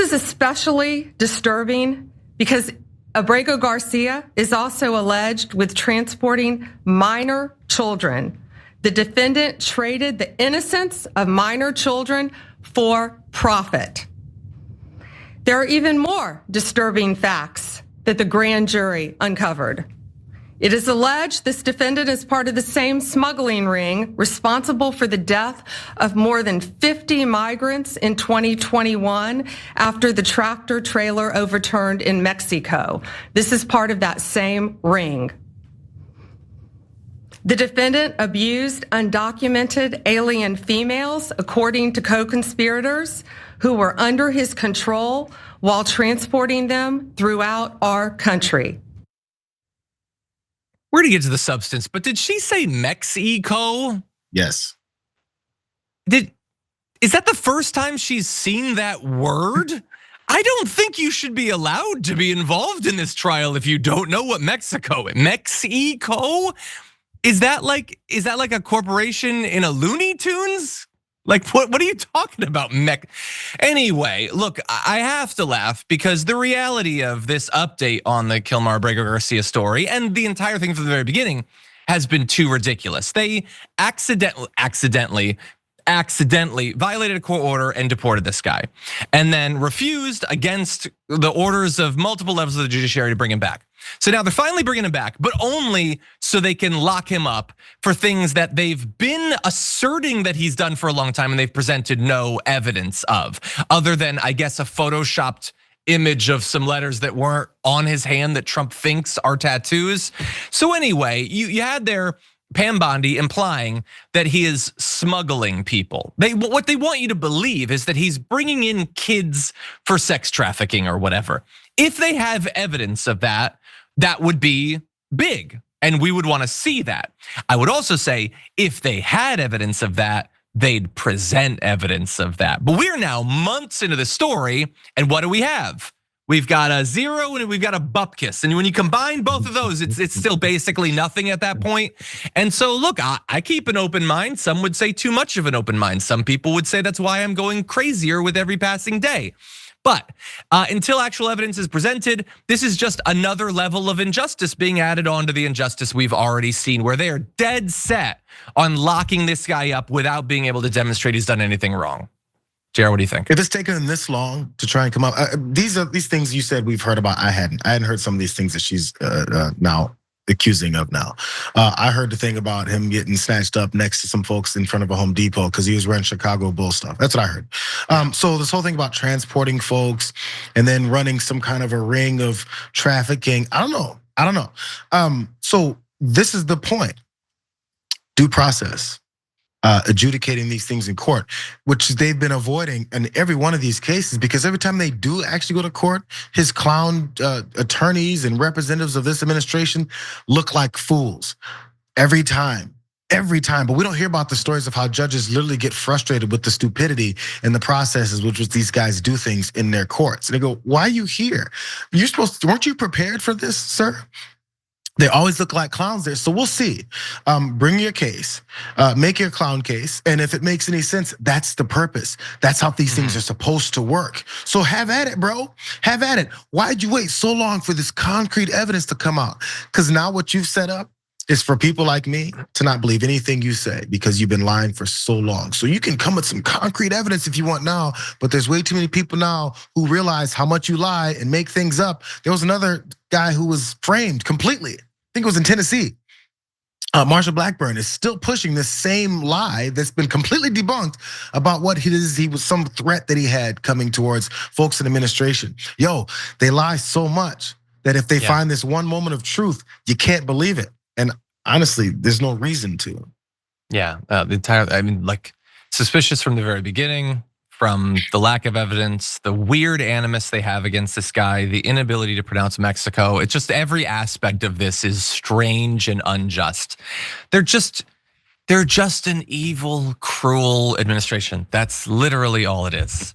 is especially disturbing because Abrego Garcia is also alleged with transporting minor children. The defendant traded the innocence of minor children for profit. There are even more disturbing facts that the grand jury uncovered. It is alleged this defendant is part of the same smuggling ring responsible for the death of more than 50 migrants in 2021 after the tractor trailer overturned in Mexico. This is part of that same ring. The defendant abused undocumented alien females, according to co-conspirators who were under his control while transporting them throughout our country. We're gonna get to the substance, but did she say Mexico? Yes. Is that the first time she's seen that word? I don't think you should be allowed to be involved in this trial if you don't know what Mexico is. Mexico? Is that like a corporation in a Looney Tunes? Like what are you talking about, Anyway, look, I have to laugh because the reality of this update on the Kilmar Abrego Garcia story and the entire thing from the very beginning has been too ridiculous. They accidentally violated a court order and deported this guy, and then refused against the orders of multiple levels of the judiciary to bring him back. So now they're finally bringing him back, but only so they can lock him up for things that they've been asserting that he's done for a long time and they've presented no evidence of, other than, I guess, a photoshopped image of some letters that weren't on his hand that Trump thinks are tattoos. So anyway, you had there Pam Bondi implying that he is smuggling people. What they want you to believe is that he's bringing in kids for sex trafficking or whatever. If they have evidence of that, that would be big, and we would want to see that. I would also say if they had evidence of that, they'd present evidence of that. But we're now months into the story, and what do we have? We've got a zero and we've got a bupkis. And when you combine both of those, it's still basically nothing at that point. And so look, I keep an open mind. Some would say too much of an open mind. Some people would say that's why I'm going crazier with every passing day. But until actual evidence is presented, this is just another level of injustice being added on to the injustice we've already seen, where they are dead set on locking this guy up without being able to demonstrate he's done anything wrong. JR, what do you think? If it's taken them this long to try and come up, these things you said we've heard about. I hadn't heard some of these things that she's now accusing of now. I heard the thing about him getting snatched up next to some folks in front of a Home Depot because he was wearing Chicago Bull stuff. That's what I heard. So this whole thing about transporting folks and then running some kind of a ring of trafficking, I don't know. So this is the point. Due process. Adjudicating these things in court, which they've been avoiding in every one of these cases, because every time they do actually go to court, his clown attorneys and representatives of this administration look like fools every time. But we don't hear about the stories of how judges literally get frustrated with the stupidity and the processes with which these guys do things in their courts. And they go, why are you here? Weren't you prepared for this, sir? They always look like clowns there, so we'll see. Bring your case, make your clown case, and if it makes any sense, that's the purpose. That's how these things are supposed to work. So have at it, bro, have at it. Why'd you wait so long for this concrete evidence to come out? Because now what you've set up is for people like me to not believe anything you say because you've been lying for so long. So you can come with some concrete evidence if you want now, but there's way too many people now who realize how much you lie and make things up. There was another guy who was framed completely. I think it was in Tennessee. Marsha Blackburn is still pushing this same lie that's been completely debunked about what he was some threat that he had coming towards folks in administration. Yo, they lie so much that if they find this one moment of truth, you can't believe it. And honestly, there's no reason to. Yeah, like suspicious from the very beginning, from the lack of evidence, the weird animus they have against this guy, the inability to pronounce Mexico. It's just every aspect of this is strange and unjust. They're just an evil, cruel administration. That's literally all it is.